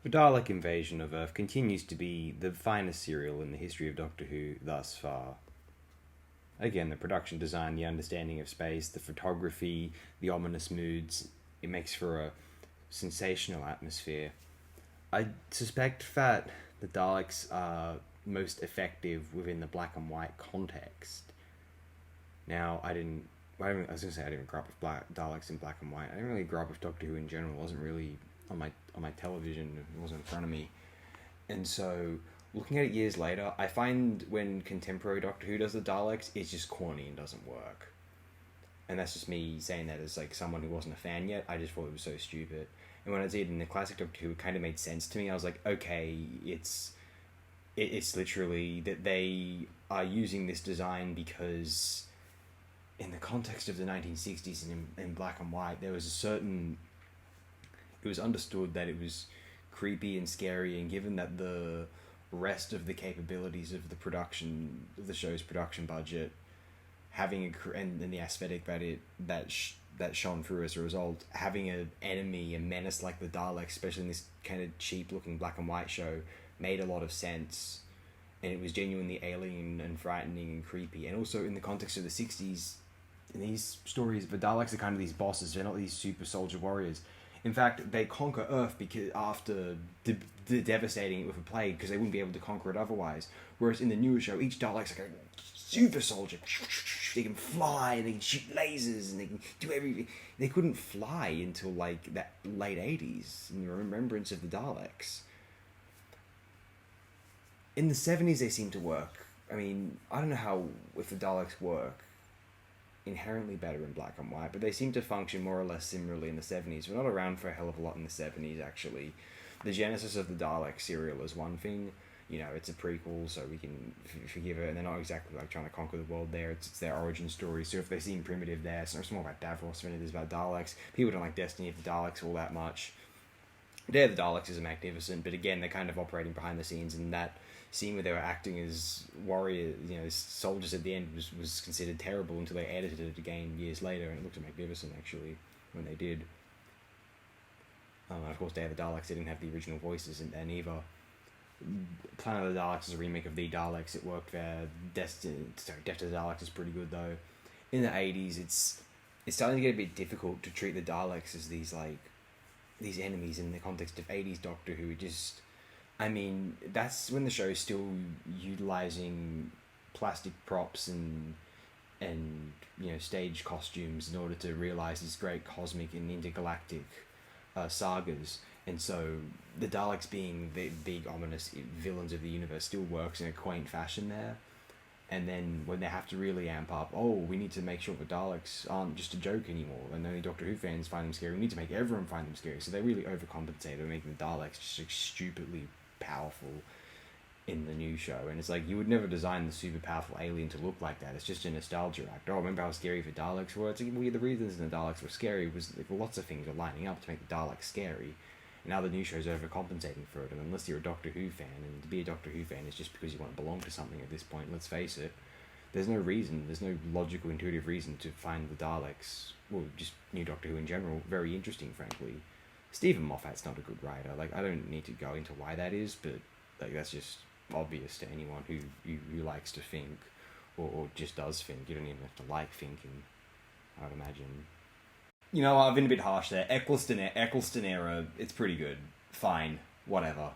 The Dalek invasion of Earth continues to be the finest serial in the history of Doctor Who thus far. Again, the production design, the understanding of space, the photography, the ominous moods, it makes for a sensational atmosphere. I suspect that the Daleks are most effective within the black and white context. Now, I was gonna say I didn't grow up with Daleks in black and white. I didn't really grow up with Doctor Who in general. It wasn't really on my television. It wasn't in front of me, and so looking at it years later, I find when contemporary Doctor Who does the Daleks, it's just corny and doesn't work. And that's just me saying that as like someone who wasn't a fan yet. I just thought it was so stupid. And when I did in the classic Doctor Who, it kind of made sense to me. I was like, okay, it's literally that they are using this design because in the context of the 1960s and in black and white, there was it was understood that it was creepy and scary, and given that the rest of the capabilities of the show's production budget, having and the aesthetic that shone through as a result, having an enemy, a menace like the Daleks, especially in this kind of cheap looking black and white show, made a lot of sense, and it was genuinely alien and frightening and creepy. And also in the context of the 60s, in these stories, the Daleks are kind of these bosses. They're not these super soldier warriors. In fact, they conquer Earth because after devastating it with a plague, because they wouldn't be able to conquer it otherwise. Whereas in the newer show, each Dalek's like a super soldier. They can fly, they can shoot lasers, and they can do everything. They couldn't fly until like that late 80s, in the remembrance of the Daleks. In the 70s, they seem to work. I mean, I don't know how if the Daleks work inherently better in black and white, but they seem to function more or less similarly in the 70s. We're not around for a hell of a lot in the 70s, actually. The genesis of the Dalek serial is one thing. You know, it's a prequel, so we can forgive it, and they're not exactly like trying to conquer the world there. It's their origin story, so if they seem primitive there, so it's more about Davros than it is about Daleks. People don't like Destiny of the Daleks all that much. Day of the Daleks is magnificent, but again, they're kind of operating behind the scenes, and that scene where they were acting as warriors, soldiers at the end was considered terrible until they edited it again years later, and it looked magnificent actually when they did. Of course, Day of the Daleks, they didn't have the original voices in there either. Planet of the Daleks is a remake of The Daleks. It worked there. Death of the Daleks is pretty good though. In the 80s, it's starting to get a bit difficult to treat the Daleks as these enemies in the context of 80s Doctor Who. I mean, that's when the show is still utilising plastic props and stage costumes in order to realise these great cosmic and intergalactic sagas. And so the Daleks being the big ominous villains of the universe still works in a quaint fashion there. And then when they have to really amp up, we need to make sure the Daleks aren't just a joke anymore, and only Doctor Who fans find them scary. We need to make everyone find them scary. So they really overcompensate by making the Daleks just like stupidly powerful in the new show. And it's like, you would never design the super powerful alien to look like that. It's just a nostalgia act. Remember how scary the Daleks were? It's like, the reasons the Daleks were scary was like, lots of things were lining up to make the Daleks scary. And now the new show's overcompensating for it, and unless you're a Doctor Who fan, and to be a Doctor Who fan is just because you want to belong to something at this point, let's face it, there's no logical, intuitive reason to find the Daleks, well, just new Doctor Who in general, very interesting, frankly. Stephen Moffat's not a good writer. Like, I don't need to go into why that is, but like that's just obvious to anyone who likes to think, or just does think. You don't even have to like thinking, I would imagine. I've been a bit harsh there. Eccleston era, it's pretty good. Fine. Whatever.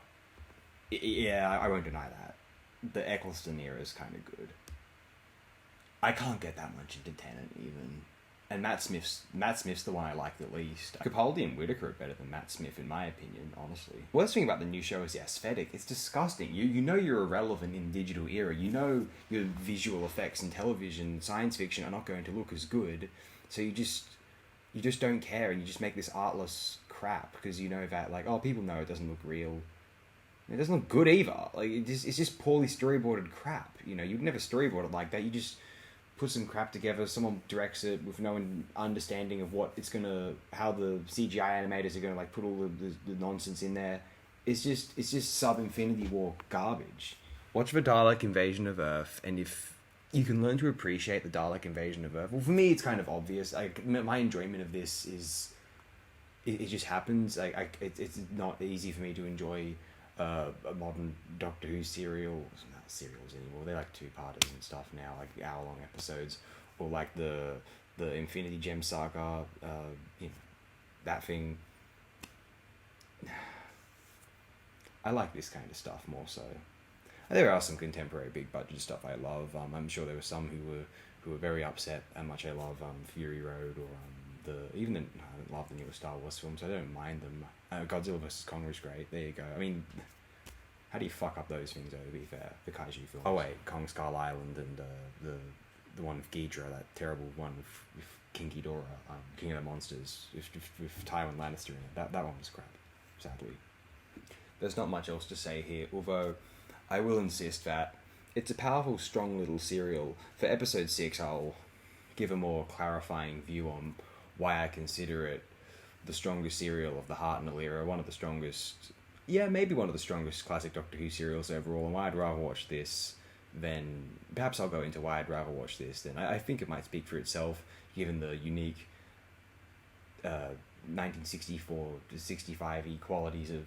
Yeah, I won't deny that. The Eccleston era is kind of good. I can't get that much into Tennant, even. And Matt Smith's the one I like the least. Capaldi and Whittaker are better than Matt Smith, in my opinion, honestly. Worst thing about the new show is the aesthetic. It's disgusting. You know you're irrelevant in the digital era. You know your visual effects in television, science fiction are not going to look as good. So you just don't care, and you just make this artless crap because you know that, like, people know it doesn't look real. It doesn't look good either. Like, it's just poorly storyboarded crap. You'd never storyboard it like that. You just put some crap together, someone directs it with no understanding of how the CGI animators are gonna put all the nonsense in there. It's just sub-Infinity War garbage. Watch the Dalek invasion of Earth, and if you can learn to appreciate the Dalek invasion of Earth. Well, for me, it's kind of obvious. My enjoyment of this is it just happens. It's not easy for me to enjoy a modern Doctor Who serial. Not serials anymore. They're like 2-parters and stuff now, like hour-long episodes, or like the Infinity Gem saga. That thing. I like this kind of stuff more so. There are some contemporary big budget stuff I love. I'm sure there were some who were very upset how much I love Fury Road or I don't love the newer Star Wars films. I don't mind them. Godzilla vs Kong was great. There you go. I mean, how do you fuck up those things? To be fair, the kaiju films. Oh wait, Kong Skull Island and the one with Ghidorah, that terrible one with King Ghidorah, King of the Monsters with Tywin Lannister in it. That one was crap. Sadly, there's not much else to say here. Although I will insist that it's a powerful, strong little serial. For episode 6, I'll give a more clarifying view on why I consider it the strongest serial of the Hartnell era, one of the strongest, maybe one of the strongest classic Doctor Who serials overall, and why I'd rather watch this than, perhaps I'll go into why I'd rather watch this then. I think it might speak for itself, given the unique 1964 to 65-y qualities of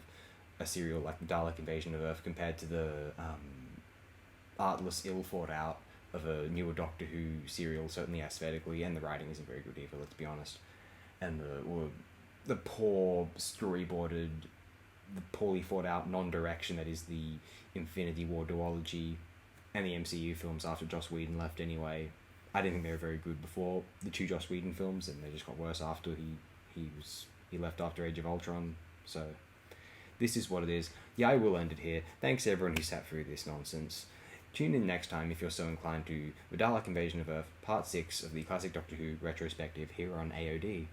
a serial like the Dalek Invasion of Earth compared to the artless, ill-thought-out of a newer Doctor Who serial, certainly aesthetically, and the writing isn't very good either, let's be honest. And the poor, storyboarded, the poorly thought-out non-direction that is the Infinity War duology and the MCU films after Joss Whedon left anyway. I didn't think they were very good before the 2 Joss Whedon films, and they just got worse after he left after Age of Ultron, so this is what it is. I will end it here. Thanks to everyone who sat through this nonsense. Tune in next time if you're so inclined to the Dalek Invasion of Earth, Part 6 of the Classic Doctor Who Retrospective here on AOD.